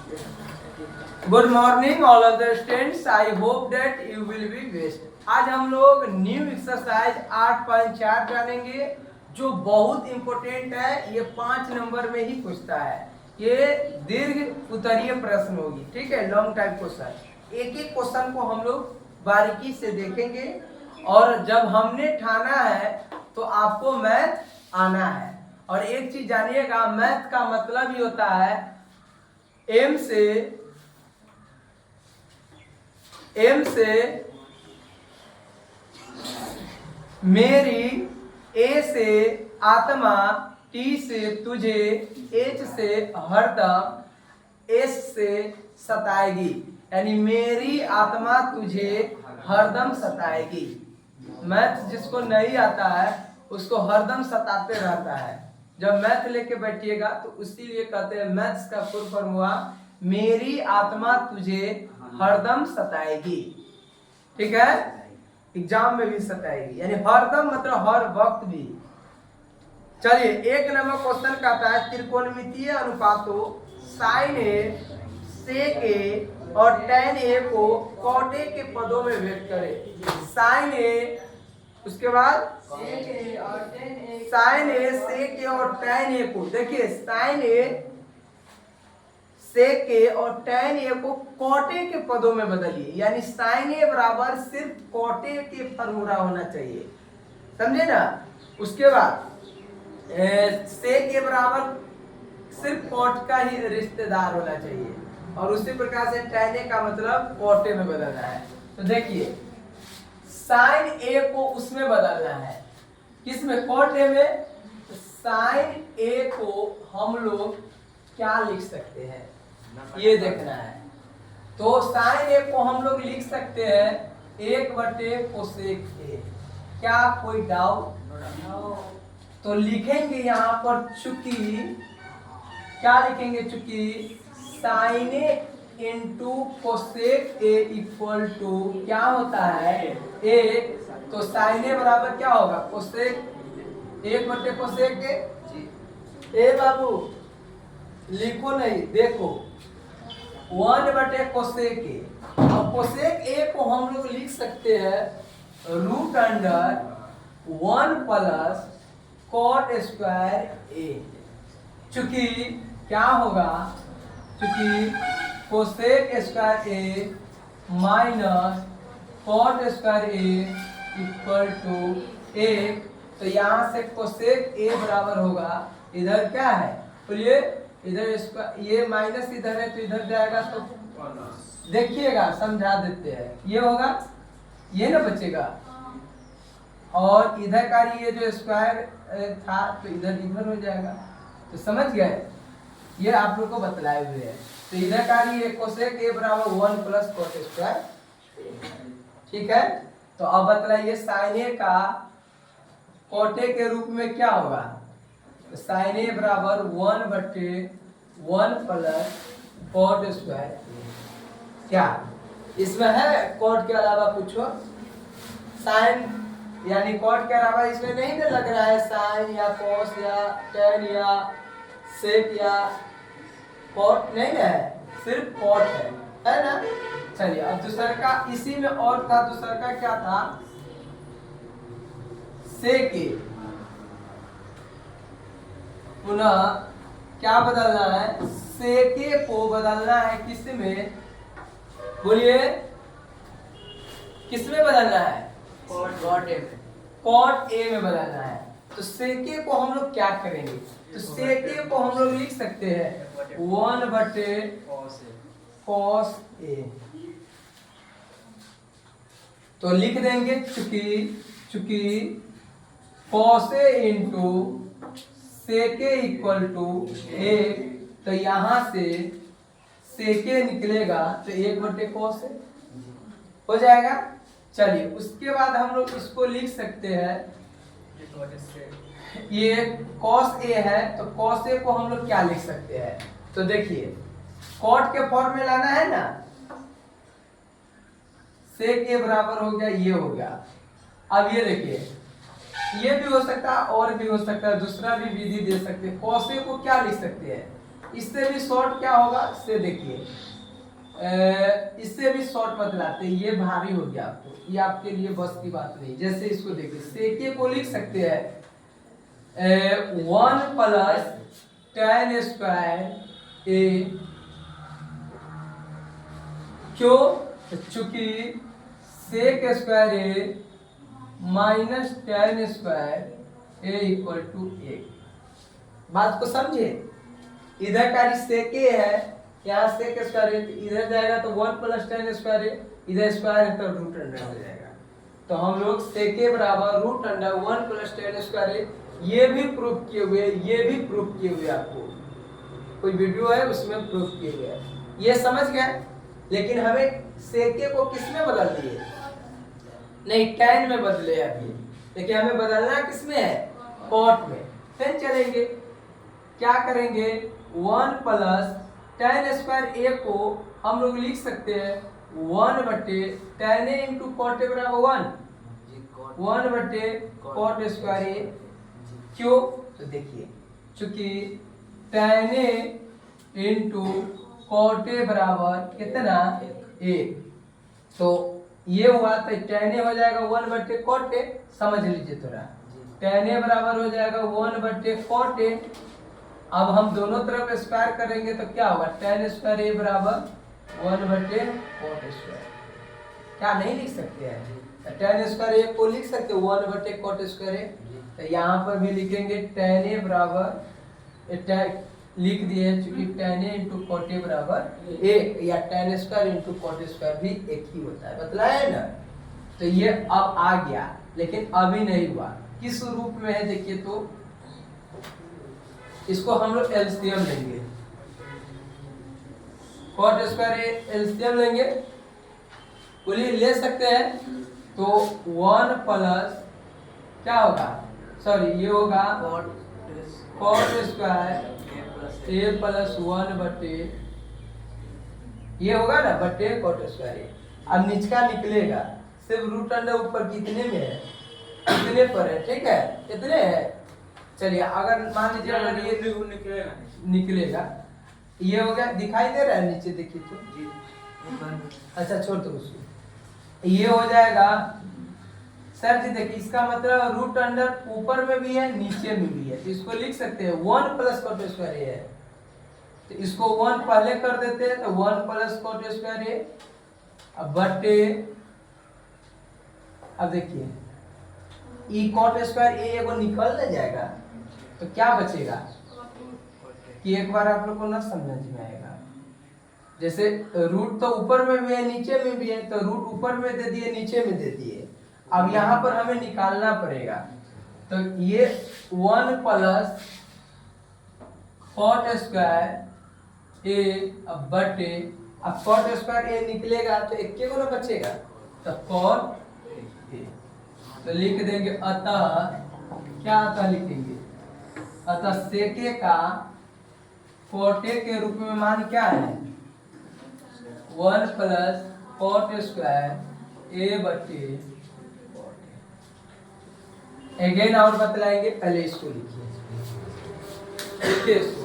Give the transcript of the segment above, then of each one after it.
Good morning all of the students, I hope that you will be best. आज हम लोग new exercise 8.4 जानेंगे जो बहुत इंपॉर्टेंट है। ये 5 नंबर में ही पूछता है। ये दीर्घ उत्तरीय प्रश्न होगी, ठीक है, लॉन्ग टाइम क्वेश्चन। एक एक क्वेश्चन को हम लोग बारीकी से देखेंगे और जब हमने ठाना है तो आपको मैथ आना है। और एक चीज जानिएगा, मैथ का मतलब ही होता है एम से मेरी, ए से आत्मा, टी से तुझे, एच से हरदम, एस से सताएगी। यानी मेरी आत्मा तुझे हरदम सताएगी। मैथ जिसको नहीं आता है उसको हरदम सताते रहता है। जब मैथ लेके बैठिएगा तो इसीलिए कहते हैं मैथ्स का फुल फॉर्म हुआ मेरी आत्मा तुझे हरदम सताएगी। ठीक है, एग्जाम में भी सताएगी, यानी हरदम मतलब हर वक्त भी। चलिए, एक नंबर क्वेश्चन कहता है त्रिकोणमितीय अनुपातों साइन ए, सेक ए और tan ए को कॉट ए के पदों में व्यक्त करें। साइन ए, उसके बाद साइन ए, सेक ए और tan ए को, देखिए साइन ए, सेक ए और tan ए को कॉट ए के पदों में बदलिए। यानी साइन ए बराबर सिर्फ कॉट ए के फॉर्मूला होना चाहिए, समझे ना। उसके बाद सेक ए बराबर सिर्फ कॉट का ही रिश्तेदार होना चाहिए और उसी प्रकार से tan ए का मतलब कॉट ए में बदलना है। तो देखिए साइन ए को उसमें बदलना है, किसमें, कॉट ए में। तो साइन ए को हम लोग क्या लिख सकते हैं ये देखना है। तो साइन ए को हम लोग लिख सकते हैं 1/कोसेक ए। क्या कोई डाउट? तो लिखेंगे यहाँ पर चूंकि, क्या लिखेंगे, चूंकि sine a into cosec a equal to क्या होता है 1। तो साइन ए बराबर क्या होगा, कोसेक 1/कोसेक ए। बाबू लिखो नहीं, देखो 1/कोसेक ए। अब कोसेक ए को हम लोग लिख सकते हैं √1 प्लस कॉट स्क्वायर ए। चूंकि क्या होगा, चूंकि cosec square A minus cot square A equal to 1। तो यहाँ से कोसेक ए बराबर होगा, इधर क्या है बोलिए, इधर ये माइनस इधर है तो इधर जाएगा, तो देखिएगा समझा देते हैं। ये होगा, ये ना बचेगा, और इधर का ये जो स्क्वायर था तो इधर हो जाएगा। तो समझ गए, ये आप लोग को बतलाए हुए हैं। तो इधर का ये कोसेक ए बराबर 1 प्लस कॉट स्क्वायर, ठीक है। तो अब बतलाइए साइन ए का कॉट ए के रूप में क्या होगा। तो साइन ए बराबर 1/1 प्लस कॉट स्क्वायर। क्या इसमें है कॉट के अलावा कुछ हो? साइन यानी कॉट के अलावा इसमें नहीं ना लग रहा है साइन या कॉस या टेन या सेक या कॉट, नहीं है, सिर्फ कॉट है ना। चलिए, अब दूसरा का इसी में और था, दूसरा का क्या था, सेक ए। पुनः क्या बदलना है, सेक ए को बदलना है किस में, बोलिए किस में बदलना है, कॉट ए में। कॉट ए में बदलना है। तो सेक ए को हम लोग क्या करेंगे, तो सेक ए को हम लोग लिख सकते हैं 1/कॉस ए। तो लिख देंगे चूंकि cos a into sec a equal to 1। तो यहाँ से सेक ए निकलेगा तो 1/कॉस ए हो जाएगा। चलिए, उसके बाद हम लोग इसको लिख सकते हैं, ये कॉस ए है तो कॉस ए को हम लोग क्या लिख सकते हैं। तो देखिए कॉट के फॉर्म में लाना है ना, सेक ए बराबर हो गया, ये हो गया। अब ये देखिए, ये भी हो सकता है और भी हो सकता है, दूसरा भी विधि दे सकते हैं। कॉस ए को क्या लिख सकते हैं, इससे भी शॉर्ट क्या होगा, से देखिए इससे भी शॉर्ट बतलाते, ये भारी हो गया आपको, ये आपके लिए बस की बात नहीं। जैसे इसको देखिए, सेके को लिख सकते हैं 1 प्लस tan स्क्वायर ए, क्यों, चूंकि sec square A minus tan square A equal to A. बात को समझे, इधर का सेके है, यहाँ सेक स्क्वायर है, इधर जाएगा तो 1 प्लस tan स्क्वायर है, इधर स्क्वायर है तो रूट अंडर हो जाएगा। तो हम लोग सेके बराबर root under 1 plus tan square है, ये भी प्रूफ किए हुए, ये भी प्रूफ किए हुए, आपको कोई वीडियो है उसमें प्रूफ किए हुए है, ये समझ गए। लेकिन हमें सेके को किसमें बदल दिए, नहीं tan में बदले अभी, लेकिन हमें बदलना किसमें है, कॉट में। फिर चलेंगे, क्या करेंगे, 1 प्लस tan स्क्वायर ए को हम लोग लिख सकते हैं 1 बटे tan a into cot a बराबर 1 बटे कॉट स्क्वायर ए। क्यों, तो देखिए चूंकि tan a into cot a बराबर कितना 1, तो ये हुआ तो tan ए हो जाएगा 1 बटे कॉट ए, समझ लीजिए थोड़ा, tan ए बराबर हो जाएगा 1 बटे कॉट ए। अब हम दोनों तरफ स्क्वायर करेंगे तो क्या होगा, tan स्क्वायर ए बराबर 1 बटे कॉट स्क्वायर। क्या नहीं लिख सकते हैं, tan स्क्वायर ए को लिख सकते 1 बटे कॉट स्क्वायर ए। तो यहाँ पर भी लिखेंगे tan ए बराबर, लिख दिए चूंकि tan a into cot a बराबर 1, या tan square into cot square भी एक ही होता है, बतलाया ना। तो ये अब आ गया, लेकिन अभी नहीं हुआ, किस रूप में है देखिए, तो इसको हम लोग एलसीएम लेंगे, कॉट स्क्वायर एलसीएम लेंगे, बोलिए ले सकते हैं। तो 1 प्लस क्या होगा, सॉरी ये होगा कॉट स्क्वायर ए प्लस 1 बटे, ये होगा ना बटे कॉट स्क्वायर ए। अब निचका निकलेगा, सिर्फ रूट अंडर ऊपर कितने में है, कितने पर है, ठीक है, कितने है। चलिए अगर मान लीजिए अगर ये निकलेगा, ये हो गया, दिखाई दे रहा है नीचे देखिए तो, अच्छा छोड़ दो उसको, ये हो जाएगा सर जी। देखिए इसका मतलब रूट अंडर ऊपर में भी है नीचे में भी है, तो इसको लिख सकते हैं 1 प्लस कॉट स्क्वायर ए है, तो इसको 1 पहले कर देते हैं, तो 1 प्लस कॉट स्क्वायर ए, अब बटे, अब देखिए ई कॉट स्क्वायर ए को निकल न जाएगा, तो क्या बचेगा कि एक बार आप लोग को ना समझ में आएगा, जैसे रूट तो ऊपर में भी है नीचे में भी है, तो रूट ऊपर में दे दिए नीचे में दे दिए, अब यहाँ पर हमें निकालना पड़ेगा। तो ये 1 प्लस कॉट स्क्वायर ए, अब बटे, अब कॉट स्क्वायर ए निकलेगा तो एक के को ना बचेगा, तो कॉट ए, तो लिख देंगे अतः, क्या अतः लिखेंगे, अतः सेके का कॉट ए के रूप में मान क्या है, 1 प्लस कॉट स्क्वायर ए बटे। अगेन और बतलाएंगे, पहले इसको लिखिए, लिखिए इसको,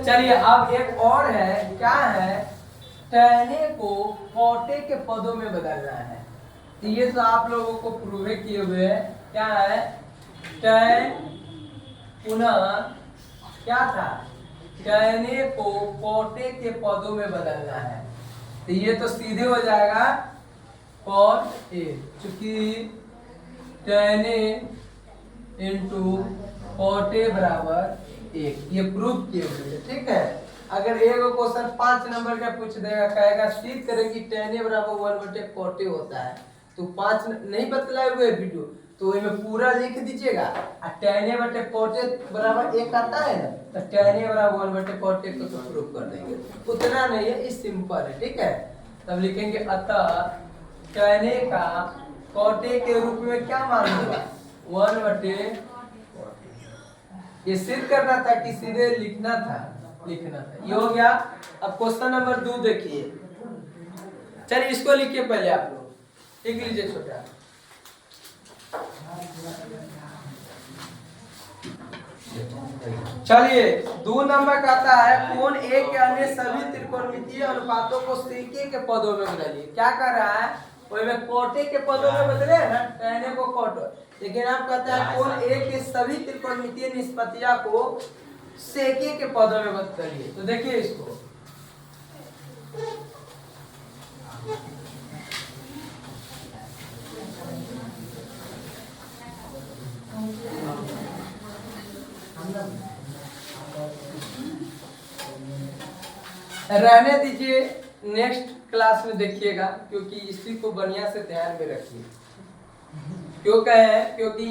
चलिए अब एक और है, क्या है, tan ए को कॉट ए के पदों में बदलना है। तो ये तो आप लोगों को प्रूव किए हुए है, क्या है, tan पुनः क्या था, tan ए को कॉट ए के पदों में बदलना है, तो ये तो सीधे हो जाएगा कॉट ए, चूंकि tan a into cot a बराबर 1, ये प्रूफ किए हुए, ठीक है। अगर एक क्वेश्चन 5 नंबर का पूछ देगा, कहेगा सिद्ध करेंगे tan ए बराबर 1 बटे कॉट ए होता है, तो 5 नहीं बतलाए हुए वीडियो, तो इसमें पूरा लिख दीजिएगा, और tan ए बटे कॉट ए बराबर 1 आता है ना, तो tan ए बराबर 1 बटे कॉट ए को तो प्रूफ कर देंगे, उतना नहीं है, इस सिंपल है, ठीक है। तब लिखेंगे अतः tan ए का कॉट ए के रूप में क्या मान होगा, 1 बटे, ये सिद्ध करना था कि सीधे लिखना था, ये हो गया अब क्वेश्चन नंबर 2 देखिए। चलिए इसको लिखिए पहले आप लोग, लिख लीजिए छोटा। चलिए 2 नंबर कहता है कोण ए के अन्य सभी त्रिकोणमितीय अनुपातों को सेके के पदों में बदलिए। क्या कर रहा है, वही में कोटे के पदों में बदले ना, कहने को कोट, लेकिन आप कहते हैं कोण ए के सभी त्रिकोणमितीय निष्पत्तियां को सेके के पदों में बदलिए। तो देखिए इसको, रहने दीजिए, नेक्स्ट क्लास में देखिएगा, क्योंकि इसी को बढ़िया से ध्यान में रखिए। क्यों कहे, क्योंकि